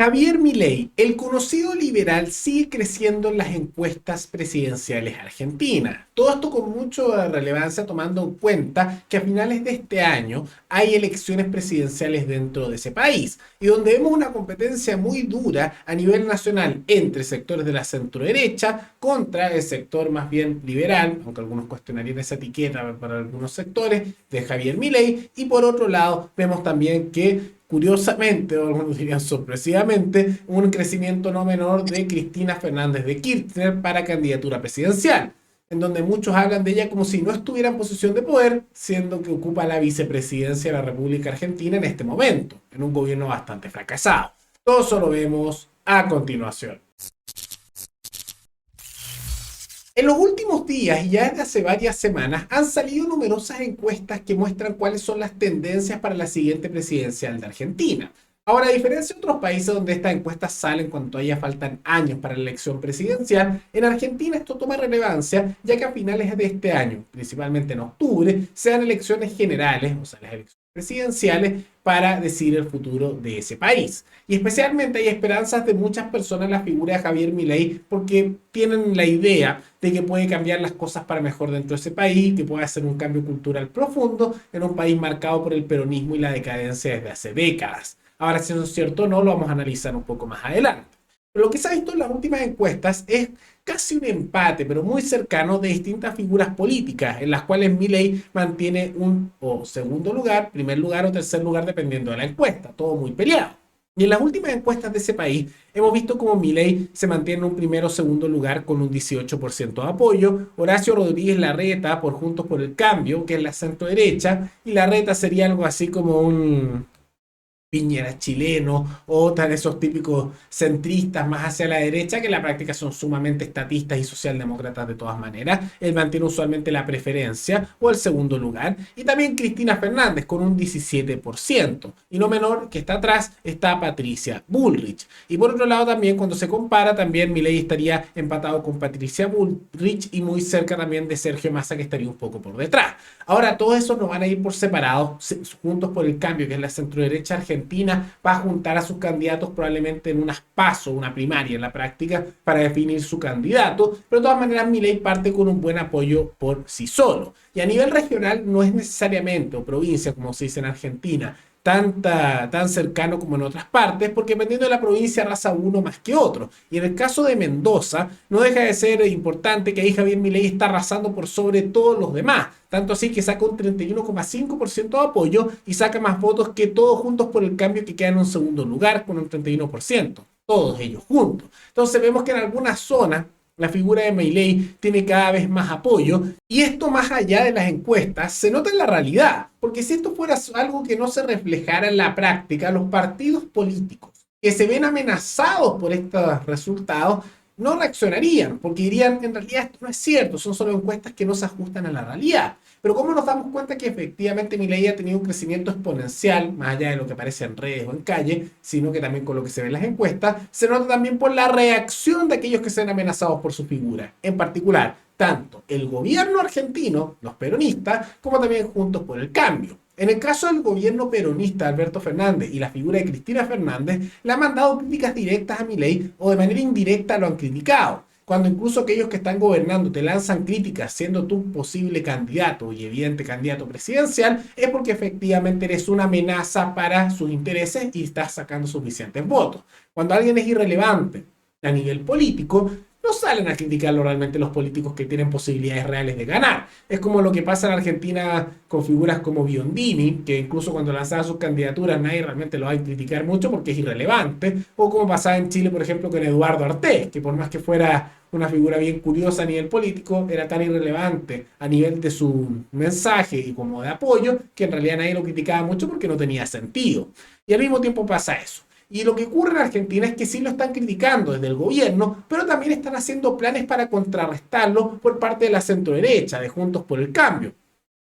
Javier Milei, el conocido liberal, sigue creciendo en las encuestas presidenciales argentinas. Todo esto con mucha relevancia tomando en cuenta que a finales de este año hay elecciones presidenciales dentro de ese país y donde vemos una competencia muy dura a nivel nacional entre sectores de la centroderecha contra el sector más bien liberal, aunque algunos cuestionarían esa etiqueta para algunos sectores, de Javier Milei. Y por otro lado, vemos también que curiosamente, o algunos dirían sorpresivamente, un crecimiento no menor de Cristina Fernández de Kirchner para candidatura presidencial, en donde muchos hablan de ella como si no estuviera en posición de poder, siendo que ocupa la vicepresidencia de la República Argentina en este momento, en un gobierno bastante fracasado. Todo eso lo vemos a continuación. En los últimos días y ya desde hace varias semanas han salido numerosas encuestas que muestran cuáles son las tendencias para la siguiente presidencial de Argentina. Ahora, a diferencia de otros países donde estas encuestas salen cuando todavía faltan años para la elección presidencial, en Argentina esto toma relevancia ya que a finales de este año, principalmente en octubre, se dan elecciones generales, o sea, las elecciones presidenciales para decidir el futuro de ese país. Y especialmente hay esperanzas de muchas personas en la figura de Javier Milei porque tienen la idea de que puede cambiar las cosas para mejor dentro de ese país, que puede hacer un cambio cultural profundo en un país marcado por el peronismo y la decadencia desde hace décadas. Ahora, si eso es cierto o no, lo vamos a analizar un poco más adelante. Pero lo que se ha visto en las últimas encuestas es casi un empate, pero muy cercano de distintas figuras políticas, en las cuales Milei mantiene un o segundo lugar, primer lugar o tercer lugar, dependiendo de la encuesta, todo muy peleado. Y en las últimas encuestas de ese país hemos visto como Milei se mantiene en un primero o segundo lugar con un 18% de apoyo, Horacio Rodríguez Larreta por Juntos por el Cambio, que es la centro derecha, y Larreta sería algo así como un Piñera chileno o tal esos típicos centristas más hacia la derecha que en la práctica son sumamente estatistas y socialdemócratas de todas maneras. Él mantiene usualmente la preferencia o el segundo lugar. Y también Cristina Fernández con un 17%. Y no menor que está atrás está Patricia Bullrich. Y por otro lado también cuando se compara también Milei estaría empatado con Patricia Bullrich y muy cerca también de Sergio Massa que estaría un poco por detrás. Ahora todos esos no van a ir por separado, juntos por el cambio, que es la centroderecha argentina, va a juntar a sus candidatos probablemente en unas pasos, una primaria en la práctica, para definir su candidato, pero de todas maneras Milei parte con un buen apoyo por sí solo. Y a nivel regional no es necesariamente, o provincia como se dice en Argentina, tan cercano como en otras partes, porque dependiendo de la provincia arrasa uno más que otro. Y en el caso de Mendoza, no deja de ser importante que ahí Javier Milei está arrasando por sobre todos los demás. Tanto así que saca un 31,5% de apoyo y saca más votos que todos juntos por el cambio que quedan en un segundo lugar con un 31%. Todos ellos juntos. Entonces vemos que en algunas zonas la figura de Milei tiene cada vez más apoyo y esto más allá de las encuestas se nota en la realidad, porque si esto fuera algo que no se reflejara en la práctica, los partidos políticos que se ven amenazados por estos resultados no reaccionarían, porque dirían, en realidad esto no es cierto, son solo encuestas que no se ajustan a la realidad. Pero ¿cómo nos damos cuenta que efectivamente Milei ha tenido un crecimiento exponencial, más allá de lo que aparece en redes o en calle, sino que también con lo que se ve en las encuestas, se nota también por la reacción de aquellos que se ven amenazados por su figura. En particular, tanto el gobierno argentino, los peronistas, como también Juntos por el Cambio. En el caso del gobierno peronista de Alberto Fernández y la figura de Cristina Fernández, le han mandado críticas directas a Milei o de manera indirecta lo han criticado. Cuando incluso aquellos que están gobernando te lanzan críticas siendo tú posible candidato y evidente candidato presidencial, es porque efectivamente eres una amenaza para sus intereses y estás sacando suficientes votos. Cuando alguien es irrelevante a nivel político, no salen a criticarlo realmente los políticos que tienen posibilidades reales de ganar. Es como lo que pasa en Argentina con figuras como Biondini, que incluso cuando lanzaba sus candidaturas nadie realmente lo va a criticar mucho porque es irrelevante, o como pasaba en Chile, por ejemplo, con Eduardo Artés, que por más que fuera una figura bien curiosa a nivel político, era tan irrelevante a nivel de su mensaje y como de apoyo, que en realidad nadie lo criticaba mucho porque no tenía sentido. Y al mismo tiempo pasa eso. Y lo que ocurre en Argentina es que sí lo están criticando desde el gobierno, pero también están haciendo planes para contrarrestarlo por parte de la centroderecha, de Juntos por el Cambio.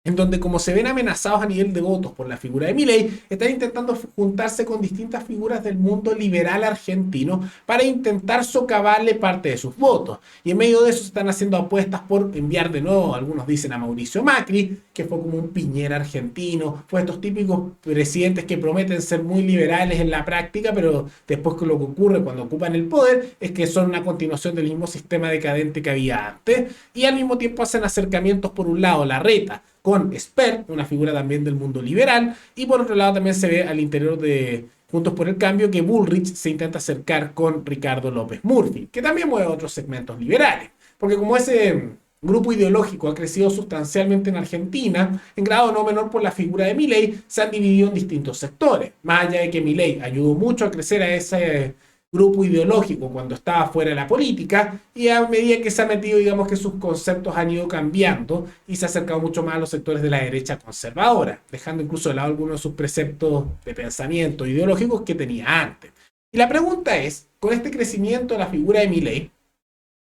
en donde como se ven amenazados a nivel de votos por la figura de Milei, están intentando juntarse con distintas figuras del mundo liberal argentino para intentar socavarle parte de sus votos. Y en medio de eso se están haciendo apuestas por enviar de nuevo, algunos dicen a Mauricio Macri, que fue como un Piñera argentino, fue estos típicos presidentes que prometen ser muy liberales en la práctica, pero después que lo que ocurre cuando ocupan el poder es que son una continuación del mismo sistema decadente que había antes, y al mismo tiempo hacen acercamientos por un lado, Larreta, con Esper, una figura también del mundo liberal, y por otro lado también se ve al interior de Juntos por el Cambio que Bullrich se intenta acercar con Ricardo López Murphy, que también mueve otros segmentos liberales, porque como ese grupo ideológico ha crecido sustancialmente en Argentina, en grado no menor por la figura de Milei, se han dividido en distintos sectores, más allá de que Milei ayudó mucho a crecer a ese grupo ideológico cuando estaba fuera de la política, y a medida que se ha metido, digamos que sus conceptos han ido cambiando y se ha acercado mucho más a los sectores de la derecha conservadora, dejando incluso de lado algunos de sus preceptos de pensamiento ideológicos que tenía antes. Y la pregunta es, con este crecimiento de la figura de Milei,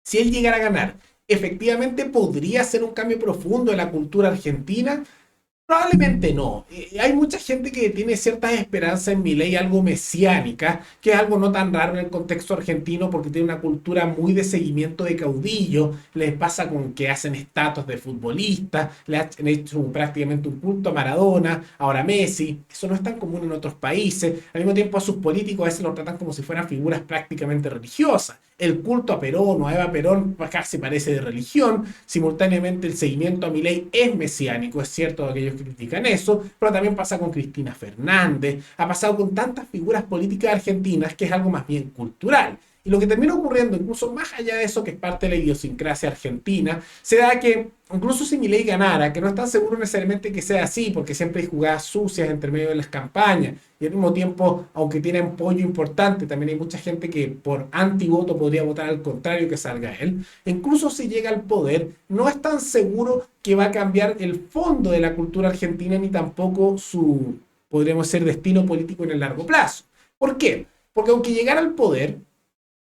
si él llegara a ganar, ¿efectivamente podría ser un cambio profundo en la cultura argentina? Probablemente no. Hay mucha gente que tiene ciertas esperanzas en Milei, algo mesiánica, que es algo no tan raro en el contexto argentino porque tiene una cultura muy de seguimiento de caudillo. Les pasa con que hacen estatuas de futbolistas, le han hecho prácticamente un culto a Maradona, ahora Messi. Eso no es tan común en otros países. Al mismo tiempo a sus políticos a veces lo tratan como si fueran figuras prácticamente religiosas. El culto a Perón o a Eva Perón casi parece de religión. Simultáneamente el seguimiento a Milei es mesiánico, es cierto, aquellos que critican eso, pero también pasa con Cristina Fernández, ha pasado con tantas figuras políticas argentinas que es algo más bien cultural. Y lo que termina ocurriendo, incluso más allá de eso, que es parte de la idiosincrasia argentina, se da que, incluso si Milei ganara, que no es tan seguro necesariamente que sea así, porque siempre hay jugadas sucias entre medio de las campañas, y al mismo tiempo, aunque tiene apoyo importante, también hay mucha gente que por antivoto podría votar al contrario que salga él. Incluso si llega al poder, no es tan seguro que va a cambiar el fondo de la cultura argentina, ni tampoco su, podríamos decir, destino político en el largo plazo. ¿Por qué? Porque aunque llegara al poder,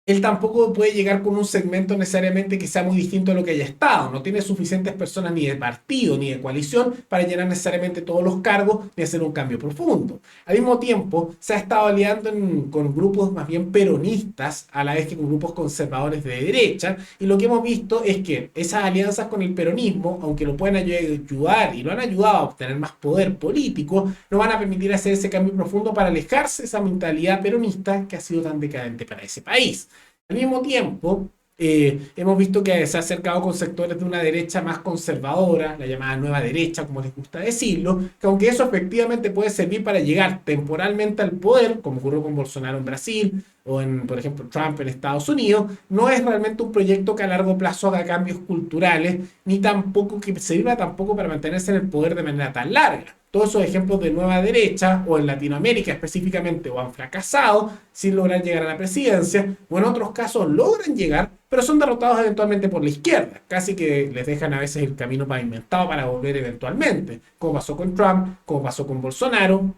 él tampoco puede llegar con un segmento necesariamente que sea muy distinto a lo que haya estado. No tiene suficientes personas ni de partido ni de coalición para llenar necesariamente todos los cargos ni hacer un cambio profundo. Al mismo tiempo, se ha estado aliando con grupos más bien peronistas a la vez que con grupos conservadores de derecha. Y lo que hemos visto es que esas alianzas con el peronismo, aunque lo pueden ayudar y lo han ayudado a obtener más poder político, no van a permitir hacer ese cambio profundo para alejarse de esa mentalidad peronista que ha sido tan decadente para ese país. Al mismo tiempo, hemos visto que se ha acercado con sectores de una derecha más conservadora, la llamada nueva derecha, como les gusta decirlo, que aunque eso efectivamente puede servir para llegar temporalmente al poder, como ocurrió con Bolsonaro en Brasil o en, por ejemplo, Trump en Estados Unidos, no es realmente un proyecto que a largo plazo haga cambios culturales, ni tampoco que sirva tampoco para mantenerse en el poder de manera tan larga. Todos esos ejemplos de nueva derecha, o en Latinoamérica específicamente, o han fracasado sin lograr llegar a la presidencia, o en otros casos logran llegar, pero son derrotados eventualmente por la izquierda, casi que les dejan a veces el camino pavimentado para volver eventualmente, como pasó con Trump, como pasó con Bolsonaro,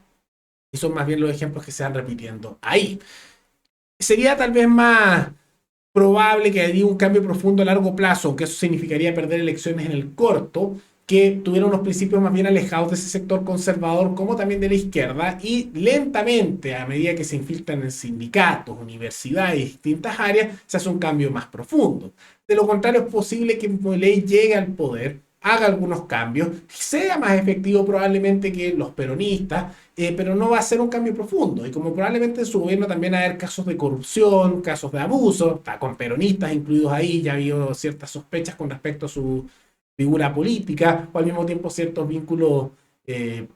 y son más bien los ejemplos que se van repitiendo ahí. Sería tal vez más probable que haya un cambio profundo a largo plazo, aunque eso significaría perder elecciones en el corto, que tuvieron unos principios más bien alejados de ese sector conservador como también de la izquierda y lentamente, a medida que se infiltran en sindicatos, universidades y distintas áreas, se hace un cambio más profundo. De lo contrario, es posible que Milei llegue al poder, haga algunos cambios, sea más efectivo probablemente que los peronistas, pero no va a ser un cambio profundo. Y como probablemente en su gobierno también va a haber casos de corrupción, casos de abuso, está con peronistas incluidos ahí, ya ha habido ciertas sospechas con respecto a su figura política, o al mismo tiempo ciertos vínculos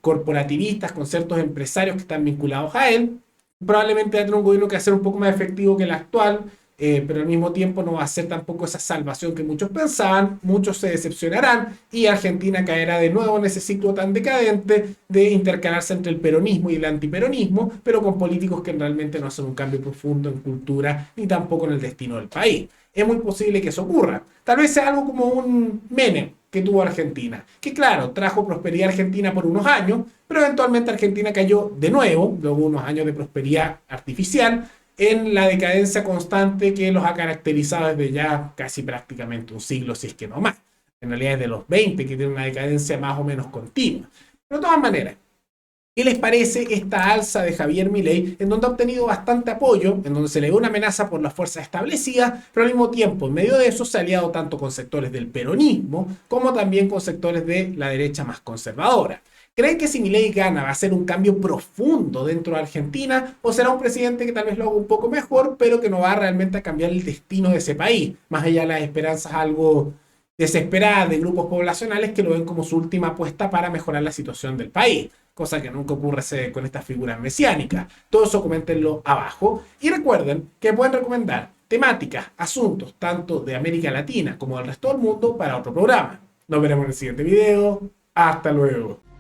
corporativistas con ciertos empresarios que están vinculados a él. Probablemente va a tener un gobierno que va a ser un poco más efectivo que el actual, pero al mismo tiempo no va a ser tampoco esa salvación que muchos pensaban, muchos se decepcionarán y Argentina caerá de nuevo en ese ciclo tan decadente de intercalarse entre el peronismo y el antiperonismo, pero con políticos que realmente no hacen un cambio profundo en cultura ni tampoco en el destino del país. Es muy posible que eso ocurra. Tal vez sea algo como un Menem que tuvo Argentina, que claro, trajo prosperidad a Argentina por unos años, pero eventualmente Argentina cayó de nuevo, luego de unos años de prosperidad artificial, en la decadencia constante que los ha caracterizado desde ya casi prácticamente un siglo, si es que no más. en realidad es de los 20, que tiene una decadencia más o menos continua. Pero de todas maneras, ¿qué les parece esta alza de Javier Milei, en donde ha obtenido bastante apoyo, en donde se le ve una amenaza por las fuerzas establecidas, pero al mismo tiempo, en medio de eso, se ha aliado tanto con sectores del peronismo como también con sectores de la derecha más conservadora? ¿Creen que si Milei gana va a ser un cambio profundo dentro de Argentina o será un presidente que tal vez lo haga un poco mejor, pero que no va realmente a cambiar el destino de ese país? Más allá de las esperanzas algo desesperadas de grupos poblacionales que lo ven como su última apuesta para mejorar la situación del país, cosa que nunca ocurre con estas figuras mesiánicas. Todo eso coméntenlo abajo y recuerden que pueden recomendar temáticas, asuntos tanto de América Latina como del resto del mundo para otro programa. Nos veremos en el siguiente video. Hasta luego.